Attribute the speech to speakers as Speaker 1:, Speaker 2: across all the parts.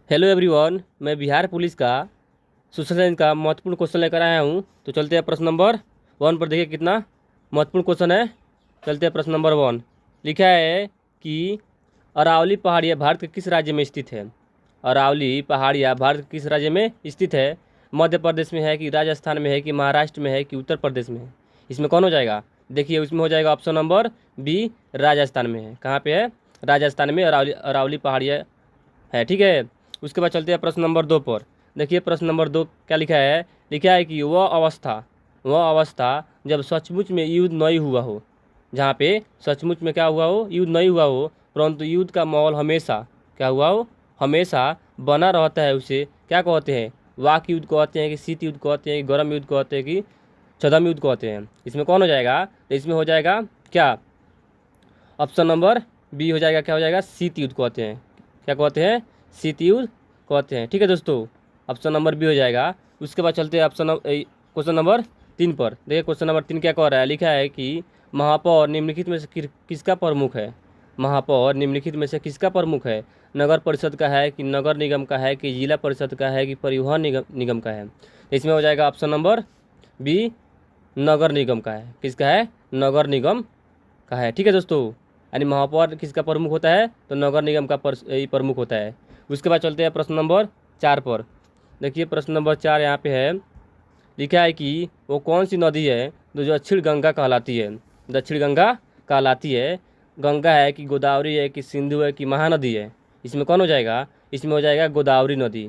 Speaker 1: Hello everyone, मैं Bihar police का social science का महत्वपूर्ण क्वेश्चन लेकर आया हूँ। तो चलते हैं प्रश्न नंबर 1 पर। देखिए कितना महत्वपूर्ण क्वेश्चन है। चलते हैं प्रश्न नंबर 1। लिखा है कि अरावली पहाड़ियाँ भारत के किस राज्य में स्थित है। अरावली पहाड़ियाँ भारत के किस राज्य में स्थित है। मध्य प्रदेश में है कि राजस्थान में है कि महाराष्ट्र में है कि उत्तर प्रदेश में है। इसमें कौन हो जाएगा? देखिए उसमें हो जाएगा ऑप्शन नंबर बी, राजस्थान में है। कहाँ पे है? राजस्थान में अरावली अरावली पहाड़ियाँ है। ठीक है। उसके बाद चलते हैं प्रश्न नंबर 2 पर। देखिए प्रश्न नंबर 2 क्या लिखा है। लिखा है कि वह अवस्था जब सचमुच में युद्ध नहीं हुआ हो। जहाँ पे सचमुच में क्या हुआ हो? युद्ध नहीं हुआ हो, परंतु युद्ध का माहौल हमेशा क्या हुआ हो? हमेशा बना रहता है। उसे क्या कहते हैं? वाक युद्ध कहते हैं कि शीत युद्ध कहते हैं कि गर्म युद्ध कहते हैं कि छद्म युद्ध कहते हैं। इसमें कौन हो जाएगा? तो इसमें हो जाएगा क्या? ऑप्शन नंबर बी हो जाएगा। क्या हो जाएगा? शीत युद्ध कहते हैं। क्या कहते हैं? शीत युद्ध कहते हैं। ठीक है दोस्तों, ऑप्शन नंबर बी हो जाएगा। उसके बाद चलते हैं क्वेश्चन नंबर 3 पर। देखिए क्वेश्चन नंबर 3 क्या कह रहा है। लिखा है कि महापौर निम्नलिखित में से किसका प्रमुख है। महापौर निम्नलिखित में से किसका प्रमुख है। नगर परिषद का है कि नगर निगम का है कि जिला परिषद का है कि परिवहन निगम का है। इसमें हो जाएगा ऑप्शन नंबर बी, नगर निगम का है। किसका है? नगर निगम का है। ठीक है दोस्तों, यानी महापौर किसका प्रमुख होता है? तो नगर निगम का प्रमुख होता है। उसके बाद चलते हैं प्रश्न नंबर 4 पर। देखिए प्रश्न नंबर 4 यहाँ पे है। लिखा है कि वो कौन सी नदी है जो दक्षिण गंगा कहलाती है। दक्षिण गंगा कहलाती है। गंगा है कि गोदावरी है कि सिंधु है कि महानदी है। इसमें कौन हो जाएगा? इसमें हो जाएगा गोदावरी नदी।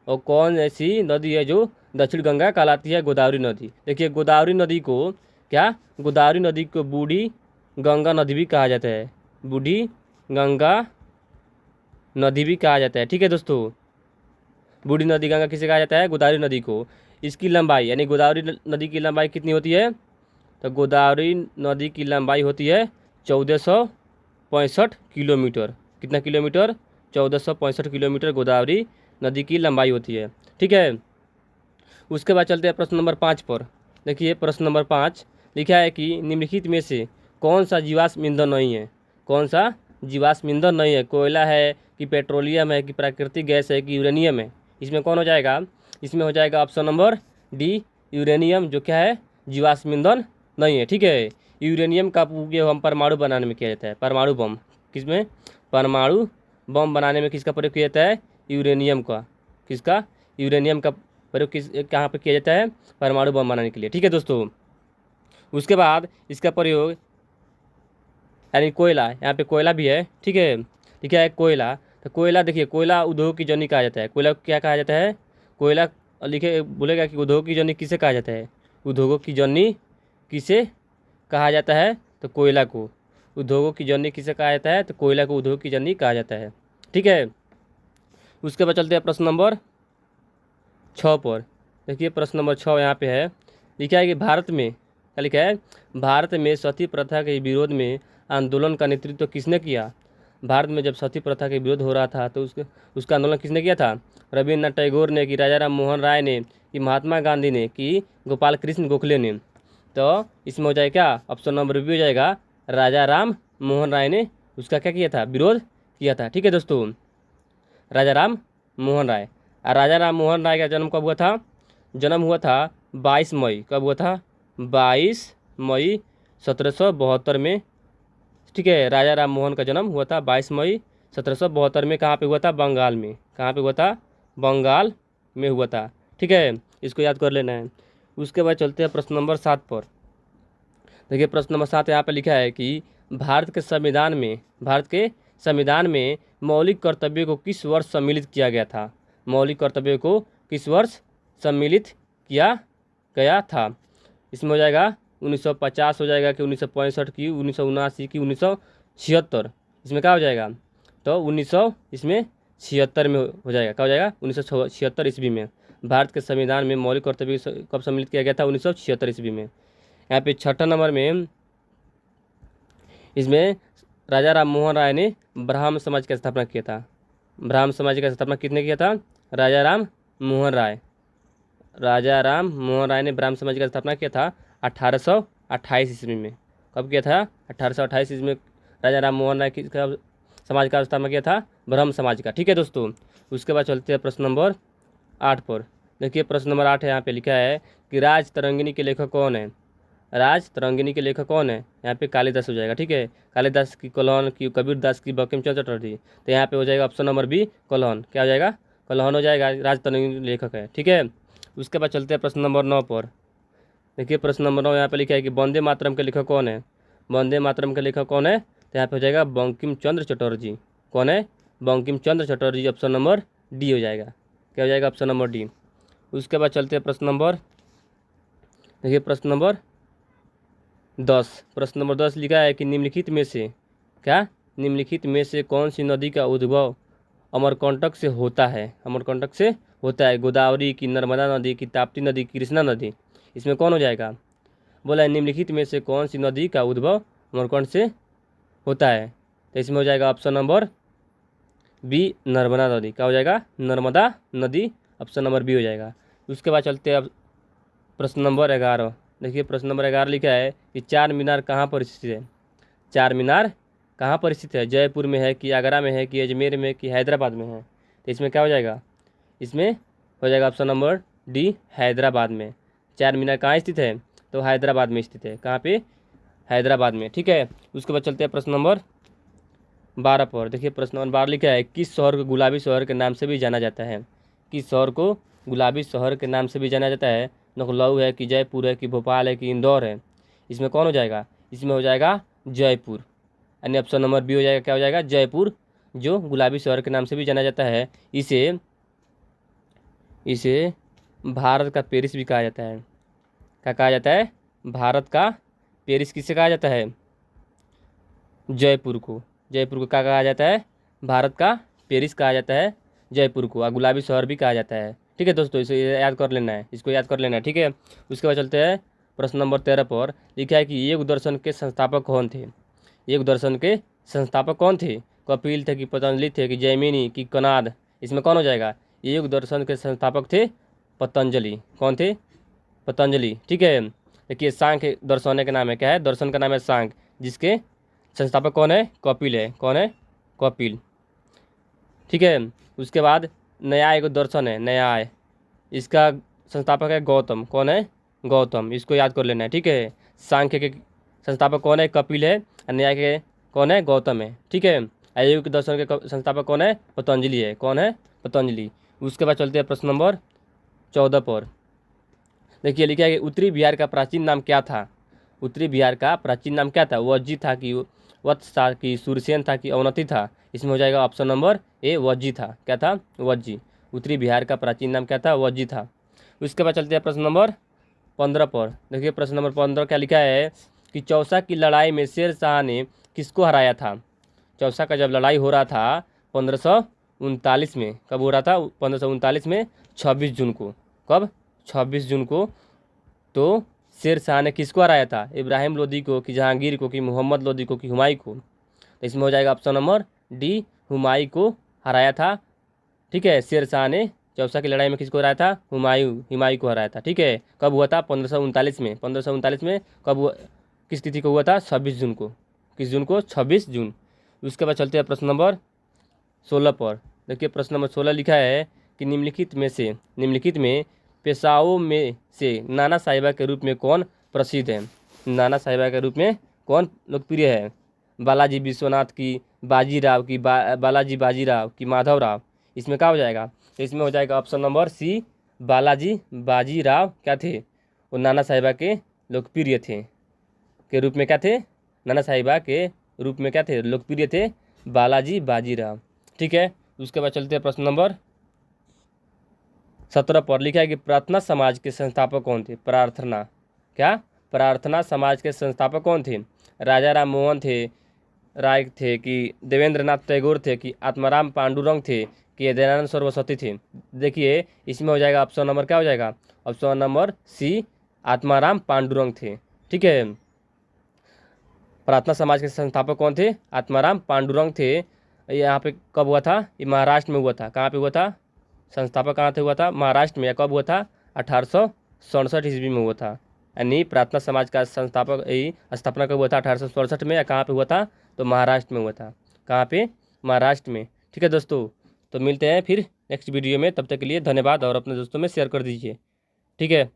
Speaker 1: और कौन ऐसी नदी है जो दक्षिण गंगा कहलाती है? गोदावरी नदी। देखिए गोदावरी नदी को क्या, गोदावरी नदी को बूढ़ी गंगा नदी भी कहा जाता है। बूढ़ी गंगा नदी भी कहा जाता है। ठीक है दोस्तों, बूढ़ी नदी गंगा किसे कहा जाता है? गोदावरी नदी को। इसकी लंबाई यानी गोदावरी नदी की लंबाई कितनी होती है? तो गोदावरी नदी की लंबाई होती है 1465 किलोमीटर। कितना किलोमीटर? 1465 किलोमीटर गोदावरी नदी की लंबाई होती है। ठीक है। उसके बाद चलते हैं प्रश्न नंबर 5 पर। देखिए प्रश्न नंबर 5 लिखा है कि निम्नलिखित में से कौन सा जीवाश्म ईंधन नहीं है। कौन सा जीवाश्म ईंधन नहीं है? कोयला है कि पेट्रोलियम है कि प्राकृतिक गैस है कि यूरेनियम है। इसमें कौन हो जाएगा? इसमें हो जाएगा ऑप्शन नंबर डी, यूरेनियम, जो क्या है? जीवाश्म ईंधन नहीं है। ठीक है। यूरेनियम का उपयोग हम परमाणु बनाने में किया जाता है। परमाणु बम किसमें? परमाणु बम बनाने में किसका प्रयोग किया जाता है? यूरेनियम का। किसका? यूरेनियम का प्रयोग कहाँ पर किया जाता है? परमाणु बम बनाने के लिए। ठीक है दोस्तों। उसके बाद इसका प्रयोग यानी कोयला, यहाँ पे कोयला भी है। ठीक है। लिखा है कोयला। तो कोयला देखिए, कोयला उद्योग की जननी कहा जाता है। कोयला क्या कहा जाता है? कोयला लिखे बोलेगा कि उद्योग की जननी किसे कहा जाता है? उद्योगों की जननी किसे कहा जाता है? तो कोयला को। उद्योगों की जननी किसे कहा जाता है? तो कोयला को उद्योग की जननी कहा जाता है। ठीक है। उसके बाद चलते हैं प्रश्न नंबर 6 पर। देखिए प्रश्न नंबर 6 यहाँ पे है। लिखा है कि भारत में क्या लिखा है? भारत में सती प्रथा के विरोध में आंदोलन का नेतृत्व किसने किया। भारत में जब सती प्रथा के विरोध हो रहा था तो उसका आंदोलन किसने किया था? रविन्द्रनाथ टैगोर ने कि राजा राम मोहन राय ने कि महात्मा गांधी ने कि गोपाल कृष्ण गोखले ने। तो इसमें हो जाएगा क्या? ऑप्शन नंबर बी हो जाएगा। राजा राम मोहन राय ने उसका क्या किया था? विरोध किया था। ठीक है दोस्तों, राजा राम मोहन राय। और राजा राम मोहन राय का जन्म कब हुआ था? जन्म हुआ था 22 मई। कब हुआ था? 22 मई 1772 में। ठीक है। राजा राम मोहन का जन्म हुआ था 22 मई 1772 में। कहाँ पे हुआ था? बंगाल में। कहाँ पे हुआ था? बंगाल में हुआ था। ठीक है, इसको याद कर लेना है। उसके बाद चलते हैं प्रश्न नंबर 7 पर। देखिए प्रश्न नंबर 7 यहाँ पे लिखा है कि भारत के संविधान में मौलिक कर्तव्यों को किस वर्ष सम्मिलित किया गया था। मौलिक कर्तव्यों को किस वर्ष सम्मिलित किया गया था? इसमें हो जाएगा 1950 हो जाएगा कि 1965 की, 1979 की, 1976। इसमें क्या हो जाएगा? तो 1900 इसमें 76 में हो जाएगा। क्या हो जाएगा? 1976 ईस्वी में भारत के संविधान में मौलिक कर्तव्य कब सम्मिलित किया गया था? 1976 ईस्वी में। यहाँ पे 6 नंबर में इसमें राजा राम मोहन राय ने ब्राह्मण समाज की स्थापना किया था। ब्राह्मण समाज का स्थापना किसने किया था? राजा राम मोहन राय। राजा राम मोहन राय ने ब्राह्मण समाज का स्थापना किया था 1828 ईस्वी में। कब किया था? 1828 ईस्वी में राजा राम मोहन राय का समाज का स्थापना किया था ब्रह्म समाज का। ठीक है दोस्तों, उसके बाद चलते हैं प्रश्न नंबर 8 पर। देखिए प्रश्न नंबर 8 है, यहाँ पे लिखा है कि राज तरंगिणी के लेखक कौन है। राज तरंगिणी के लेखक कौन है, यहाँ पे कालिदास हो जाएगा। ठीक है, कालिदास की कलहन की, कबीर दास की, बंकिम चंद्र चटर्जी। तो यहाँ पे हो जाएगा ऑप्शन नंबर बी कलहन। क्या हो जाएगा, कलहन हो जाएगा, राज तरंगिणी लेखक है। ठीक है, उसके बाद चलते हैं प्रश्न नंबर 9 पर। देखिए प्रश्न नंबर 9 यहाँ पे लिखा है कि वंदे मातरम के लेखक कौन है। वंदे मातरम के लेखक कौन है, तो यहाँ पे हो जाएगा बंकिम चंद्र चटर्जी। कौन है, Bankim Chandra Chatterjee. Option number D हो जाएगा। क्या हो जाएगा, ऑप्शन नंबर डी। उसके बाद चलते हैं प्रश्न नंबर, देखिए प्रश्न नंबर 10। प्रश्न नंबर 10 लिखा है कि निम्नलिखित में से, क्या, निम्नलिखित में से कौन सी नदी का उद्भव अमरकंटक से होता है। अमरकंटक से होता है, गोदावरी की, नर्मदा नदी की, ताप्ती नदी की, कृष्णा नदी। इसमें कौन हो जाएगा, बोला है निम्नलिखित में से कौन सी नदी का उद्भव अमरकंटक से होता है। तो इसमें हो जाएगा ऑप्शन नंबर बी नर्मदा नदी। क्या हो जाएगा, नर्मदा नदी। ऑप्शन नंबर बी हो जाएगा। उसके बाद चलते हैं अब प्रश्न नंबर 11। देखिए प्रश्न नंबर 11 लिखा है कि चार मीनार कहाँ पर स्थित है। चार मीनार कहाँ पर स्थित है, जयपुर में है कि आगरा में है कि अजमेर में कि हैदराबाद में है। तो इसमें क्या हो जाएगा, इसमें हो जाएगा ऑप्शन नंबर डी हैदराबाद में। चार मीनार कहाँ स्थित है, तो हैदराबाद में स्थित है। कहाँ पे, हैदराबाद में। ठीक है, उसके बाद चलते हैं प्रश्न नंबर 12 पर। देखिए प्रश्न नंबर 12 लिखा है किस शहर को गुलाबी शहर के नाम से भी जाना जाता है। किस शहर को गुलाबी शहर के नाम से भी जाना जाता है। लखनऊ है कि जयपुर है कि भोपाल है कि इंदौर है। इसमें कौन हो जाएगा, इसमें हो जाएगा जयपुर। यानी ऑप्शन नंबर बी हो जाएगा। क्या हो जाएगा, जयपुर, जो गुलाबी शहर के नाम से भी जाना जाता है। इसे इसे भारत का पेरिस भी कहा जाता है। क्या कहा जाता है, भारत का पेरिस किसे कहा जाता है, जयपुर को। जयपुर को क्या कहा जाता है, भारत का पेरिस कहा जाता है जयपुर को, और गुलाबी शहर भी कहा जाता है। ठीक है दोस्तों, इसे याद कर लेना है, इसको याद कर लेना है। ठीक है, उसके बाद चलते हैं प्रश्न नंबर 13 पर। लिखा है कि योग दर्शन के संस्थापक कौन थे। योग दर्शन के संस्थापक कौन थे, कपिल थे कि पतंजलि थे कि जैमिनी कि कनाद। इसमें कौन हो जाएगा, योग दर्शन के संस्थापक थे पतंजलि। कौन थे, पतंजलि। ठीक है, देखिए सांख्य दर्शन का नाम है, क्या है, दर्शन का नाम है सांख्य, जिसके संस्थापक कौन है, कपिल है। कौन है, कपिल। ठीक है, उसके बाद न्याय एक दर्शन है, न्याय, इसका संस्थापक है गौतम। कौन है, गौतम। इसको याद कर लेना है। ठीक है, सांख्य के संस्थापक कौन है, कपिल है, और न्याय के कौन है, गौतम है। ठीक है, आयोग दर्शन के संस्थापक कौन है, पतंजलि है। कौन है, पतंजलि। उसके बाद चलते हैं प्रश्न नंबर 14 पर। देखिए लिखा है कि उत्तरी बिहार का प्राचीन नाम क्या था। उत्तरी बिहार का प्राचीन नाम क्या था, वज्जी था कि वत्स था कि सूरसेन था कि अवनति था। इसमें हो जाएगा ऑप्शन नंबर ए वज्जी था। क्या था, वज्जी। उत्तरी बिहार का प्राचीन नाम क्या था, वज्जी था। उसके बाद चलते हैं प्रश्न नंबर 15 पर। देखिए प्रश्न नंबर 15 क्या लिखा है कि चौसा की लड़ाई में शेर शाह ने किसको हराया था। चौसा का जब लड़ाई हो रहा था 1539 में, कब हो रहा था, 1539 में 26 जून को। कब, 26 जून को। तो शेर शाह ने किसको हराया था, इब्राहिम लोदी को कि जहांगीर को कि मोहम्मद लोदी को कि हुमायूं को। तो इसमें हो जाएगा ऑप्शन नंबर डी हुमायूं को हराया था। ठीक है, शेर शाह ने चौसा की लड़ाई में किसको हराया था, हुमायूं को हराया था। ठीक है, कब हुआ था, 1539 में। 1539 में कब हुआ, किस तिथि को हुआ था, 26 जून को। किस जून को, 26 जून। उसके बाद चलते हैं प्रश्न नंबर 16 पर। देखिए प्रश्न नंबर 16 लिखा है कि निम्नलिखित में पेशाओं में से नाना साहिबा के रूप में कौन प्रसिद्ध है। नाना साहिबा के रूप में कौन लोकप्रिय है, बालाजी विश्वनाथ की, बाजीराव की, बालाजी बाजीराव की, माधवराव। इसमें क्या हो जाएगा, तो इसमें हो जाएगा option number C Balaji Bajirao. क्या थे, वो नाना साहिबा के लोकप्रिय थे, के रूप में क्या थे, नाना साहिबा के रूप में क्या थे, लोकप्रिय थे, बालाजी बाजीराव। ठीक है, उसके बाद चलते हैं प्रश्न नंबर 17 पर। लिखा है कि प्रार्थना समाज के संस्थापक कौन थे। प्रार्थना, क्या, प्रार्थना समाज के संस्थापक कौन थे, राजा राम मोहन थे राय थे कि देवेंद्रनाथ टैगोर थे कि आत्माराम पांडुरंग थे कि दयानंद सरस्वती थे। देखिए इसमें हो जाएगा ऑप्शन नंबर, क्या हो जाएगा, option number C Atmaram Pandurang थे। ठीक है, प्रार्थना समाज के संस्थापक कौन थे, आत्माराम पांडुरंग थे। यहाँ पे कब हुआ था, ये महाराष्ट्र में हुआ था। कहाँ पे हुआ था, संस्थापक कहाँ थे, हुआ था महाराष्ट्र में। कब हुआ था, 1867 ईस्वी में हुआ था। यानी प्रार्थना समाज का संस्थापक स्थापना कब हुआ था, 1867 में। या कहाँ पे हुआ था, तो महाराष्ट्र में हुआ था। कहाँ पे, महाराष्ट्र में। ठीक है दोस्तों, तो मिलते हैं फिर नेक्स्ट वीडियो में। तब तक के लिए धन्यवाद और अपने दोस्तों में शेयर कर दीजिए। ठीक है।